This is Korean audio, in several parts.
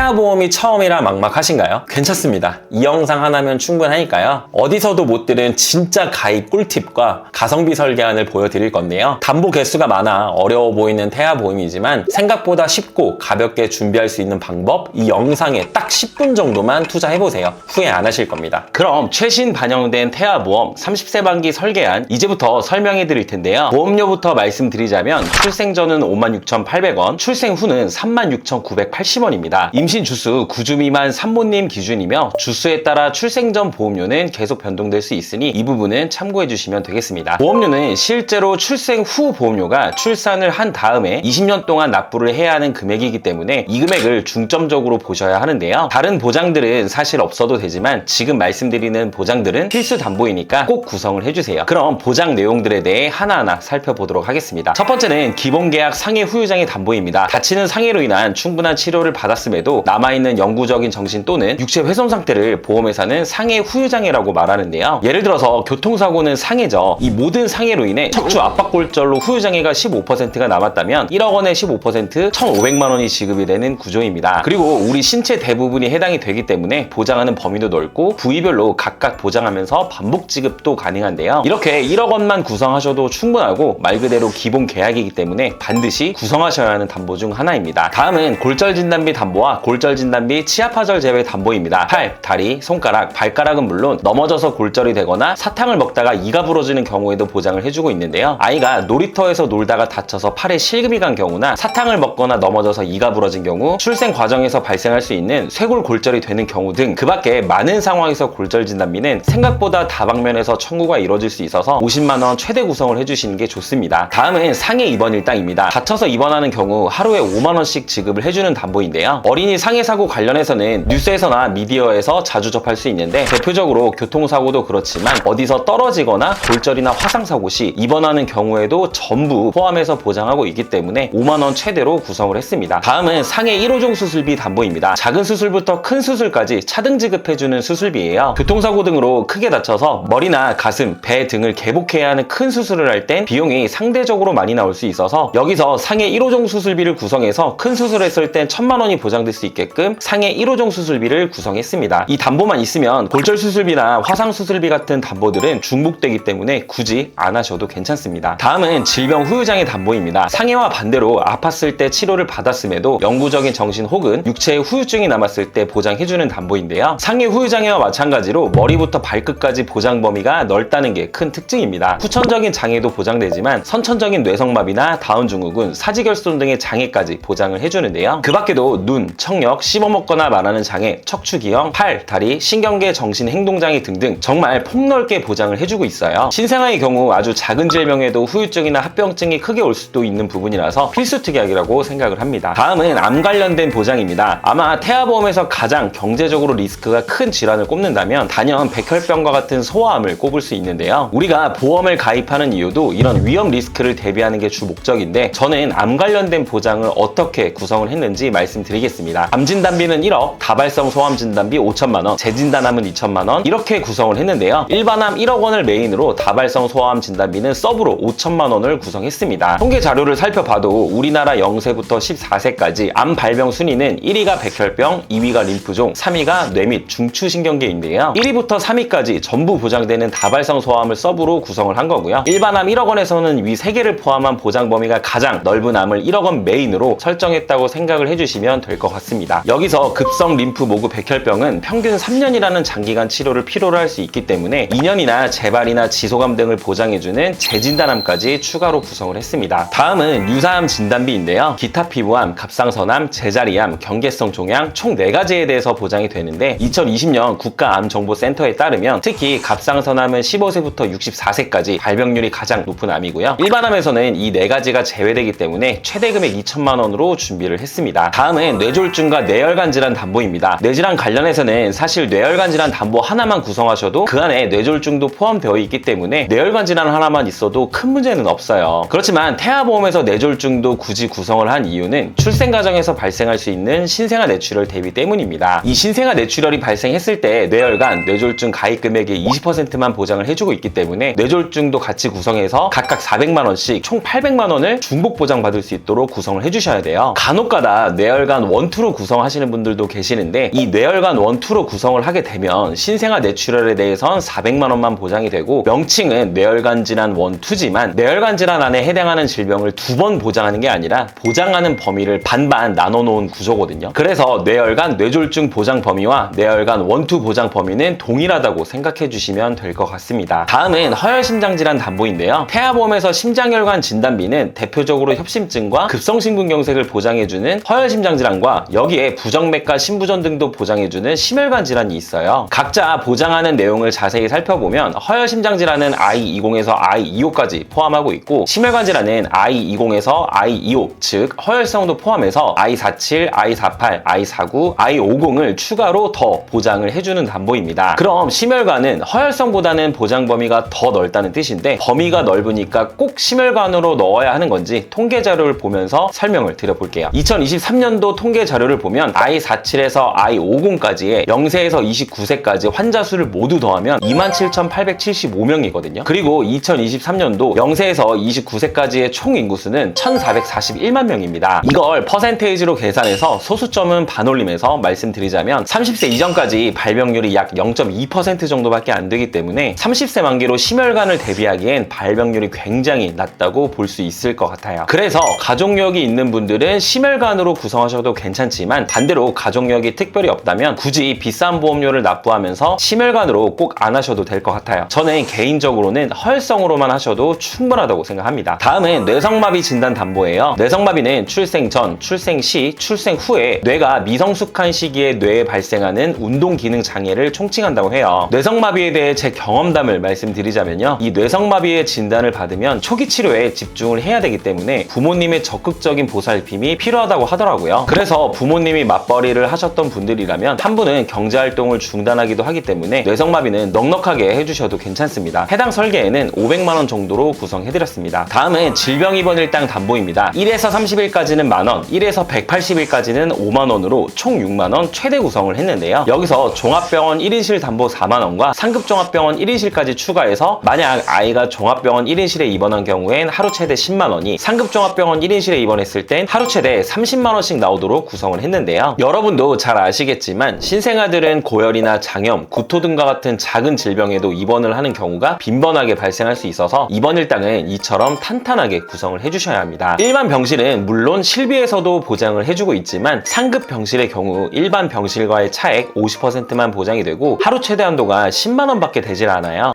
태아보험이 처음이라 막막하신가요? 괜찮습니다. 이 영상 하나면 충분하니까요. 어디서도 못 들은 진짜 가입 꿀팁과 가성비 설계안을 보여드릴 건데요. 담보 개수가 많아 어려워 보이는 태아보험이지만 생각보다 쉽고 가볍게 준비할 수 있는 방법, 이 영상에 딱 10분 정도만 투자해보세요. 후회 안 하실 겁니다. 그럼 최신 반영된 태아보험 30세 만기 설계안 이제부터 설명해 드릴 텐데요. 보험료부터 말씀드리자면 출생 전은 56,800원, 출생 후는 36,980원입니다. 임신 주수 9주 미만 산모님 기준이며 주수에 따라 출생 전 보험료는 계속 변동될 수 있으니 이 부분은 참고해 주시면 되겠습니다. 보험료는 실제로 출생 후 보험료가 출산을 한 다음에 20년 동안 납부를 해야 하는 금액이기 때문에 이 금액을 중점적으로 보셔야 하는데요. 다른 보장들은 사실 없어도 되지만 지금 말씀드리는 보장들은 필수 담보이니까 꼭 구성을 해주세요. 그럼 보장 내용들에 대해 하나하나 살펴보도록 하겠습니다. 첫 번째는 기본계약 상해 후유장애 담보입니다. 다치는 상해로 인한 충분한 치료를 받았음에도 남아있는 영구적인 정신 또는 육체 훼손 상태를 보험회사는 상해 후유장애라고 말하는데요. 예를 들어서 교통사고는 상해죠. 이 모든 상해로 인해 척추 압박골절로 후유장애가 15%가 남았다면 1억 원의 15% 1,500만 원이 지급이 되는 구조입니다. 그리고 우리 신체 대부분이 해당이 되기 때문에 보장하는 범위도 넓고 부위별로 각각 보장하면서 반복 지급도 가능한데요. 이렇게 1억 원만 구성하셔도 충분하고 말 그대로 기본 계약이기 때문에 반드시 구성하셔야 하는 담보 중 하나입니다. 다음은 골절진단비 담보와 골절진단비 치아파절 제외 담보입니다. 팔, 다리, 손가락, 발가락은 물론 넘어져서 골절이 되거나 사탕을 먹다가 이가 부러지는 경우에도 보장을 해주고 있는데요. 아이가 놀이터에서 놀다가 다쳐서 팔에 실금이 간 경우나 사탕을 먹거나 넘어져서 이가 부러진 경우, 출생 과정에서 발생할 수 있는 쇄골 골절이 되는 경우 등 그 밖에 많은 상황에서 골절 진단비는 생각보다 다방면에서 청구가 이루어질 수 있어서 50만 원 최대 구성을 해주시는 게 좋습니다. 다음은 상해 입원 일당입니다. 다쳐서 입원하는 경우 하루에 5만 원씩 지급을 해주는 담보인데요. 어린이 상해 사고 관련해서는 뉴스에서나 미디어에서 자주 접할 수 있는데 대표적으로 교통사고도 그렇지만 어디서 떨어지거나 골절이나 화상사고 시 입원하는 경우에도 전부 포함해서 보장하고 있기 때문에 5만 원 최대로 구성을 했습니다. 다음은 상해 1호종 수술비 담보입니다. 작은 수술부터 큰 수술까지 차등 지급해주는 수술비예요. 교통사고 등으로 크게 다쳐서 머리나 가슴, 배 등을 개복해야 하는 큰 수술을 할 땐 비용이 상대적으로 많이 나올 수 있어서 여기서 상해 1호종 수술비를 구성해서 큰 수술했을 땐 1,000만 원이 보장될 수 있게끔 상해 1호종 수술비를 구성했습니다. 이 담보만 있으면 골절 수술비나 화상 수술비 같은 담보들은 중복되기 때문에 굳이 안 하셔도 괜찮습니다. 다음은 질병 후유장애 담보입니다. 상해와 반대로 아팠을 때 치료를 받았음에도 영구적인 정신 혹은 육체의 후유증이 남았을 때 보장해주는 담보인데요. 상해 후유장애와 마찬가지로 머리부터 발끝까지 보장 범위가 넓다는 게 큰 특징입니다. 후천적인 장애도 보장되지만 선천적인 뇌성마비나 다운증후군, 사지결손 등의 장애까지 보장을 해주는데요. 그 밖에도 눈, 청력, 씹어먹거나 말하는 장애, 척추기형, 팔, 다리, 신경계, 정신행동장애 등등 정말 폭넓게 보장을 해주고 있어요. 신생아의 경우 아주 작은 질병에도 후유증이나 합병증이 크게 올 수도 있는 부분이라서 필수 특약이라고 생각을 합니다. 다음은 암 관련된 보장입니다. 아마 태아보험에서 가장 경제적으로 리스크가 큰 질환을 꼽는다면 단연 백혈병과 같은 소아암을 꼽을 수 있는데요. 우리가 보험을 가입하는 이유도 이런 위험 리스크를 대비하는 게 주 목적인데 저는 암 관련된 보장을 어떻게 구성을 했는지 말씀드리겠습니다. 암 진단비는 1억, 다발성 소암 진단비 5천만 원, 재진단암은 2천만 원 이렇게 구성을 했는데요. 일반암 1억 원을 메인으로 다발성 소암 진단비는 서브로 5천만 원을 구성했습니다. 통계 자료를 살펴봐도 우리나라 0세부터 14세까지 암 발병 순위는 1위가 백혈병, 2위가 림프종, 3위가 뇌 및 중추신경계인데요. 1위부터 3위까지 전부 보장되는 다발성 소암을 서브로 구성을 한 거고요. 일반암 1억 원에서는 위 3개를 포함한 보장 범위가 가장 넓은 암을 1억 원 메인으로 설정했다고 생각을 해주시면 될 것 같습니다. 여기서 급성 림프 모구 백혈병은 평균 3년이라는 장기간 치료를 필요로 할 수 있기 때문에 2년이나 재발이나 지소감 등을 보장해주는 재진단암까지 추가로 구성을 했습니다. 다음은 유사암 진단비인데요. 기타 피부암, 갑상선암, 제자리암, 경계성 종양 총 4가지에 대해서 보장이 되는데 2020년 국가암정보센터에 따르면 특히 갑상선암은 15세부터 64세까지 발병률이 가장 높은 암이고요. 일반암에서는 이 4가지가 제외되기 때문에 최대 금액 2천만 원으로 준비를 했습니다. 다음은 뇌졸중과 뇌혈관 질환 담보입니다. 뇌질환 관련해서는 사실 뇌혈관 질환 담보 하나만 구성하셔도 그 안에 뇌졸중도 포함되어 있기 때문에 뇌혈관 질환 하나만 있어도 큰 문제는 없어요. 그렇지만 태아보험에서 뇌졸중도 굳이 구성을 한 이유는 출생 과정에서 발생할 수 있는 신생아 뇌출혈 대비 때문입니다. 이 신생아 뇌출혈이 발생했을 때 뇌혈관, 뇌졸중 가입 금액의 20%만 보장을 해주고 있기 때문에 뇌졸중도 같이 구성해서 각각 400만 원씩 총 800만 원을 중복 보장받을 수 있도록 구성을 해주셔야 돼요. 간혹가다 뇌혈관 원투로 2로 구성하시는 분들도 계시는데 이 뇌혈관 1, 2로 구성을 하게 되면 신생아 내추럴에 대해선 400만 원만 보장이 되고 명칭은 뇌혈관 질환 1, 2지만 뇌혈관 질환 안에 해당하는 질병을 2번 보장하는 게 아니라 보장하는 범위를 반반 나눠놓은 구조거든요. 그래서 뇌혈관 뇌졸중 보장 범위와 뇌혈관 1, 2 보장 범위는 동일하다고 생각해 주시면 될 것 같습니다. 다음은 허혈심장질환 담보인데요. 태아보험에서 심장혈관 진단비는 대표적으로 협심증과 급성심근경색을 보장해주는 허혈심장질환과 여기에 부정맥과 심부전 등도 보장해주는 심혈관 질환이 있어요. 각자 보장하는 내용을 자세히 살펴보면 허혈심장질환은 I20에서 I25까지 포함하고 있고 심혈관 질환은 I20에서 I25, 즉 허혈성도 포함해서 I47, I48, I49, I50을 추가로 더 보장을 해주는 담보입니다. 그럼 심혈관은 허혈성보다는 보장 범위가 더 넓다는 뜻인데 범위가 넓으니까 꼭 심혈관으로 넣어야 하는 건지 통계 자료를 보면서 설명을 드려볼게요. 2023년도 통계 자료를 보면 I47에서 I50까지의 0세에서 29세까지 환자 수를 모두 더하면 27,875명이거든요. 그리고 2023년도 0세에서 29세까지의 총 인구수는 1,441만 명입니다. 이걸 퍼센테이지로 계산해서 소수점은 반올림해서 말씀드리자면 30세 이전까지 발병률이 약 0.2% 정도밖에 안 되기 때문에 30세 만기로 심혈관을 대비하기엔 발병률이 굉장히 낮다고 볼 수 있을 것 같아요. 그래서 가족력이 있는 분들은 심혈관으로 구성하셔도 괜찮지만 반대로 가족력이 특별히 없다면 굳이 비싼 보험료를 납부하면서 심혈관으로 꼭 안 하셔도 될 것 같아요. 저는 개인적으로는 허혈성으로만 하셔도 충분하다고 생각합니다. 다음은 뇌성마비 진단 담보예요. 뇌성마비는 출생 전, 출생 시, 출생 후에 뇌가 미성숙한 시기에 뇌에 발생하는 운동 기능 장애를 총칭한다고 해요. 뇌성마비에 대해 제 경험담을 말씀드리자면요. 이 뇌성마비의 진단을 받으면 초기 치료에 집중을 해야 되기 때문에 부모님의 적극적인 보살핌이 필요하다고 하더라고요. 그래서 부모님이 맞벌이를 하셨던 분들이라면 한 분은 경제활동을 중단하기도 하기 때문에 뇌성마비는 넉넉하게 해주셔도 괜찮습니다. 해당 설계에는 500만 원 정도로 구성해드렸습니다. 다음은 질병 입원 일당 담보입니다. 1에서 30일까지는 만원, 1에서 180일까지는 5만 원으로 총 6만 원 최대 구성을 했는데요. 여기서 종합병원 1인실 담보 4만 원과 상급종합병원 1인실까지 추가해서 만약 아이가 종합병원 1인실에 입원한 경우엔 하루 최대 10만 원이, 상급종합병원 1인실에 입원했을 땐 하루 최대 30만 원씩 나오도록 구성을 했는데요. 여러분도 잘 아시겠지만 신생아들은 고열이나 장염, 구토 등과 같은 작은 질병에도 입원을 하는 경우가 빈번하게 발생할 수 있어서 입원 일당은 이처럼 탄탄하게 구성을 해주셔야 합니다. 일반 병실은 물론 실비에서도 보장을 해주고 있지만 상급 병실의 경우 일반 병실과의 차액 50%만 보장이 되고 하루 최대 한도가 10만 원밖에 되질 않아요.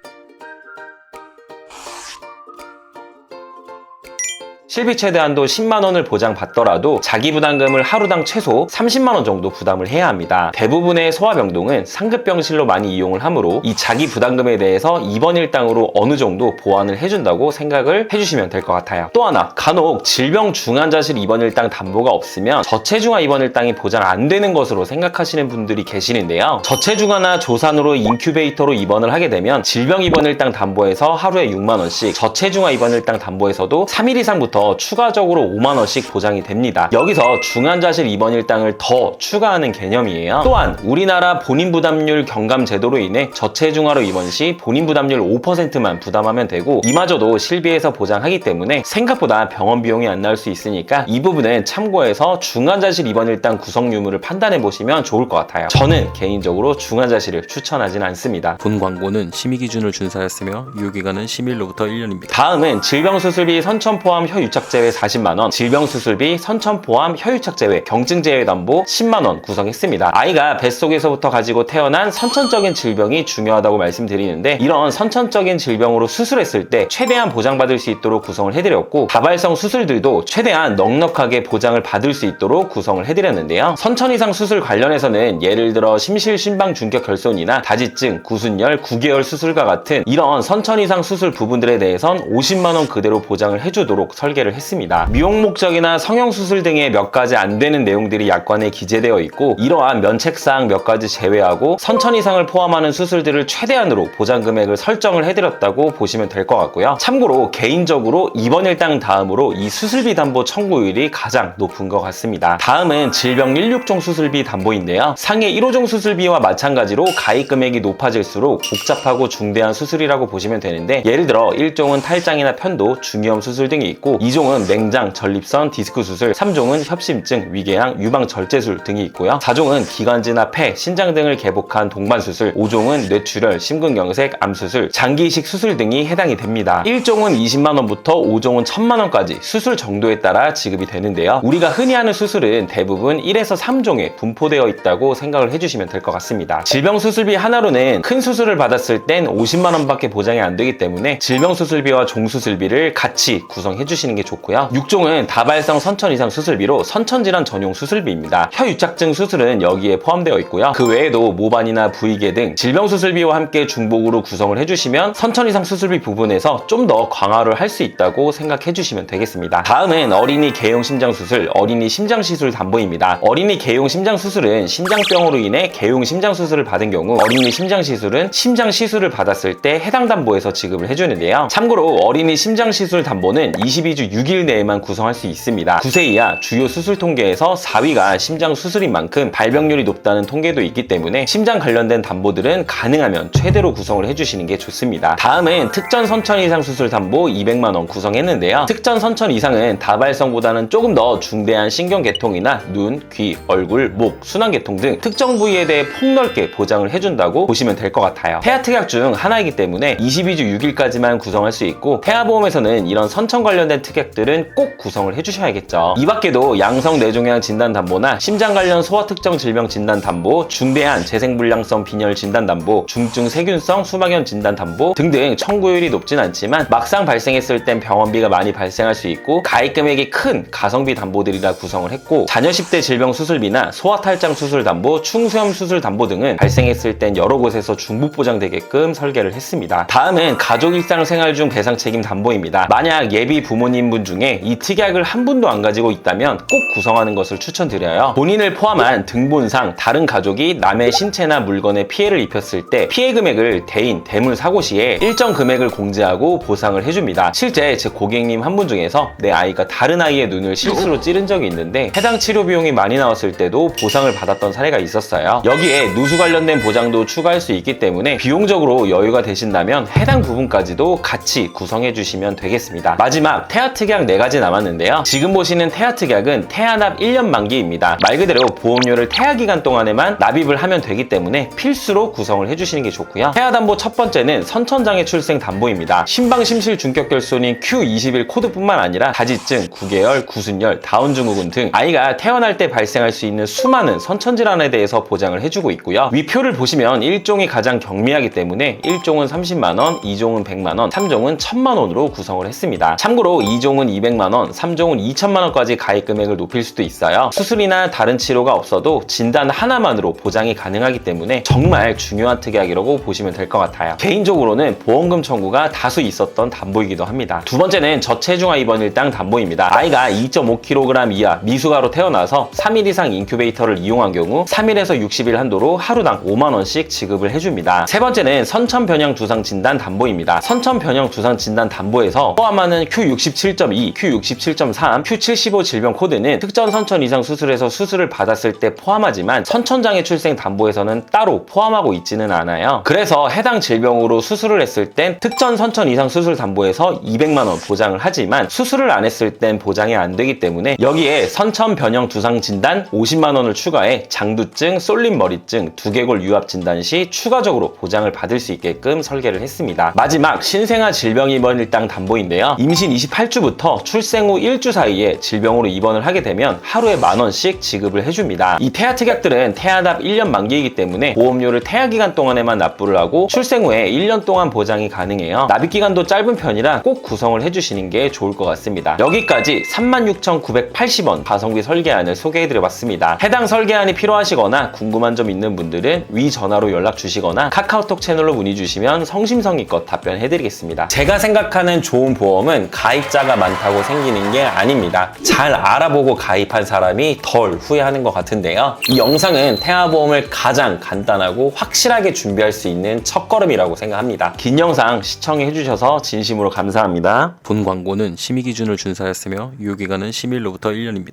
실비 최대한도 10만 원을 보장받더라도 자기 부담금을 하루당 최소 30만 원 정도 부담을 해야 합니다. 대부분의 소아병동은 상급병실로 많이 이용을 하므로 이 자기 부담금에 대해서 입원 일당으로 어느 정도 보완을 해준다고 생각을 해주시면 될 것 같아요. 또 하나, 간혹 질병 중환자실 입원 일당 담보가 없으면 저체중아 입원 일당이 보장 안 되는 것으로 생각하시는 분들이 계시는데요. 저체중아나 조산으로 인큐베이터로 입원을 하게 되면 질병 입원 일당 담보에서 하루에 6만 원씩, 저체중아 입원 일당 담보에서도 3일 이상부터 추가적으로 5만 원씩 보장이 됩니다. 여기서 중환자실 입원 일당을 더 추가하는 개념이에요. 또한 우리나라 본인 부담률 경감 제도로 인해 저체중아로 입원 시 본인 부담률 5%만 부담하면 되고 이마저도 실비에서 보장하기 때문에 생각보다 병원 비용이 안 나올 수 있으니까 이 부분은 참고해서 중환자실 입원 일당 구성 유무를 판단해 보시면 좋을 것 같아요. 저는 개인적으로 중환자실을 추천하진 않습니다. 본 광고는 심의 기준을 준수하였으며 유효기간은 심의일로부터 1년입니다. 다음은 질병수술비 선천 포함 혀유착 제외 40만 원, 질병수술비 선천 포함 혀유착 제외 경증 제외 담보 10만 원 구성했습니다. 아이가 뱃속에서부터 가지고 태어난 선천적인 질병이 중요하다고 말씀드리는데 이런 선천적인 질병으로 수술했을 때 최대한 보장받을 수 있도록 구성을 해드렸고 다발성 수술들도 최대한 넉넉하게 보장을 받을 수 있도록 구성을 해드렸는데요. 선천 이상 수술 관련해서는 예를 들어 심실 심방 중격 결손이나 다지증, 구순열, 9개월 수술과 같은 이런 선천 이상 수술 부분들에 대해선 50만 원 그대로 보장을 해주도록 설계를 했습니다. 미용 목적이나 성형 수술 등의 몇 가지 안 되는 내용들이 약관에 기재되어 있고 이러한 면책사항 몇 가지 제외하고 선천 이상을 포함하는 수술들을 최대한으로 보장 금액을 설정을 해드렸다고 보시면 될 것 같고요. 참고로 개인적으로 입원 일당 다음으로 이 수술비 담보 청구율이 가장 높은 것 같습니다. 다음은 질병 1/6종 수술비 담보인데요. 상해 1호종 수술비와 마찬가지로 가입 금액이 높아질수록 복잡하고 중대한 수술이라고 보시면 되는데 예를 들어 1종은 탈장이나 편도, 중이염 수술 등이 있고 2종은 맹장, 전립선, 디스크 수술, 3종은 협심증, 위궤양, 유방 절제술 등이 있고요. 4종은 기관지나 폐, 신장 등을 개복한 동반 수술, 5종은 뇌출혈, 심근경색, 암수술, 장기 이식 수술 등이 해당이 됩니다. 1종은 20만 원부터 5종은 1000만 원까지 수술 정도에 따라 지급이 되는데요. 우리가 흔히 하는 수술은 대부분 1에서 3종에 분포되어 있다고 생각을 해주시면 될 것 같습니다. 질병 수술비 하나로는 큰 수술을 받았을 땐 50만 원밖에 보장이 안 되기 때문에 질병 수술비와 종수술비를 같이 구성해 주시는 게 좋고요. 6종은 다발성 선천 이상 수술비로 선천질환 전용 수술비입니다. 혀유착증 수술은 여기에 포함되어 있고요. 그 외에도 모반이나 부위계 등 질병 수술비와 함께 중복으로 구성을 해주시면 선천 이상 수술비 부분에서 좀 더 강화를 할 수 있다고 생각해 주시면 되겠습니다. 다음은 어린이 개용 심장 수술, 어린이 심장 시술 담보입니다. 어린이 개용 심장 수술은 심장병으로 인해 개용 심장 수술을 받은 경우, 어린이 심장 시술은 심장 시술을 받았을 때 해당 담보에서 지급을 해주는데요. 참고로 어린이 심장 시술 담보는 22주 6일 내에만 구성할 수 있습니다. 9세 이하 주요 수술 통계에서 4위가 심장 수술인 만큼 발병률이 높다는 통계도 있기 때문에 심장 관련된 담보들은 가능하면 최대로 구성을 해주시는 게 좋습니다. 다음은 특전 선천 이상 수술 담보 200만 원 구성했는데요. 특전 선천 이상은 다발성보다는 조금 더 중대한 신경계통이나 눈, 귀, 얼굴, 목, 순환계통 등 특정 부위에 대해 폭넓게 보장을 해준다고 보시면 될 것 같아요. 태아특약 중 하나이기 때문에 22주 6일까지만 구성할 수 있고, 태아보험에서는 이런 선천 관련된 특약들은 꼭 구성을 해주셔야겠죠. 이 밖에도 양성 뇌종양 진단 담보나 심장 관련 소아 특정 질병 진단 담보, 중대한 재생불량성 빈혈 진단 담보, 중증 세균성 수막염 진단 담보 등등 청구율이 높진 않지만 막상 발생했을 땐 병원비가 많이 발생할 수 있고 가입 금액이 큰 가성비 담보들이라 구성을 했고, 자녀 10대 질병 수술비나 소아 탈장 수술 담보, 충수염 수술 담보 등은 발생했을 땐 여러 곳에서 중복 보장되게끔 설계를 했습니다. 다음은 가족 일상생활 중 배상 책임 담보입니다. 만약 예비 부모님분 중에 이 특약을 한 분도 안 가지고 있다면 꼭 구성하는 것을 추천드려요. 본인을 포함한 등본상 다른 가족이 남의 신체나 물건에 피해를 입혔을 때 피해 금액을 대인, 대물 사고 시에 일정 금액을 공제하고 보상을 해줍니다. 실제 제 고객님 한 분 중에서 내 아이가 다른 아이의 눈을 실수로 찌른 적이 있는데 해당 치료 비용이 많이 나왔을 때도 보상을 받았던 사례가 있었어요. 여기에 누수 관련된 보장도 추가할 수 있기 때문에 비용적으로 여유가 되신다면 해당 부분까지도 같이 구성해 주시면 되겠습니다. 마지막 태아특약 4가지 남았는데요. 지금 보시는 태아특약은 태아납 1년 만기입니다. 말 그대로 보험료를 태아기간 동안에만 납입을 하면 되기 때문에 필수로 구성을 해주시는 게 좋고요. 태아담보 첫 번째는 선천장애 출생 담보입니다. 심방심실 중격결손인 Q21 코드뿐만 아니라 다지증, 구개열, 구순열, 다운증후군 등 아이가 태어날 때 발생할 수 있는 수많은 선천질환에 대해서 보장을 해주고 있고요. 위표를 보시면 1종이 가장 경미하기 때문에 1종은 30만원, 2종은 100만원, 3종은 1000만원으로 구성을 했습니다. 참고로 2종은 200만원, 3종은 2000만원까지 가입 금액을 높일 수도 있어요. 수술이나 다른 치료가 없어도 진단 하나만으로 보장이 가능하기 때문에 정말 중요한 특약이라고 보시면 될 것 같아요. 개인적으로는 보험금 청구가 다수 있었던 담보이기도 합니다. 두 번째는 저체중아 입원 일당 담보입니다. 아이가 2.5kg 이하 미숙아로 태어나서 3일 이상 인큐베이터를 이용한 경우 3일에서 60일 한도로 하루당 5만원씩 지급을 해줍니다. 세 번째는 선천변형 두상 진단 담보입니다. 선천변형 두상 진단 담보에서 포함하는 Q67.2, Q67.3, Q75 질병 코드는 특정 선천 이상 수술에서 수술을 받았을 때 포함하지만 선천장애 출생 담보에서는 따로 포함하고 있지는 않아요. 그래서 해당 질병으로 수술을 했을 땐 특정 선천 이상 수술 담보에서 200만원 보장을 하지만 수술을 안 했을 땐 보장이 안 되기 때문에 여기에 선천변형 두상 진단 50만원을 추가해 장두증, 쏠림머리증, 두개골 유압 진단 시 추가적으로 보장을 받을 수 있게끔 설계를 했습니다. 마지막 신생아 질병 입원 일당 담보인데요. 임신 28주부터 출생 후 1주 사이에 질병으로 입원을 하게 되면 하루에 만원씩 지급을 해줍니다. 이 태아 특약들은 태아납 1년 만기이기 때문에 보험료를 태아 기간 동안에만 납부를 하고 출생 후에 1년 동안 보장이 가능해요. 납입 기간도 짧은 편이라 꼭 구성을 해주시는 게 좋을 것 같습니다. 여기까지 36,980원 가성비 설계안을 소개해드려봤습니다. 해당 설계안이 필요하시거나 궁금한 점 있는 분들은 위 전화로 연락 주시거나 카카오톡 채널로 문의 주시면 성심성의껏 답변해드리겠습니다. 제가 생각하는 좋은 보험은 가입자가 많다고 생기는 게 아닙니다. 잘 알아보고 가입한 사람이 덜 후회하는 것 같은데요. 이 영상은 태아보험을 가장 간단하고 확실하게 준비할 수 있는 첫걸음이라고 생각합니다. 긴 영상 시청해주셔서 진심으로 감사합니다. 본 광고는 심의 기준을 준수하였으며 유효기간은 10일로부터 1년입니다.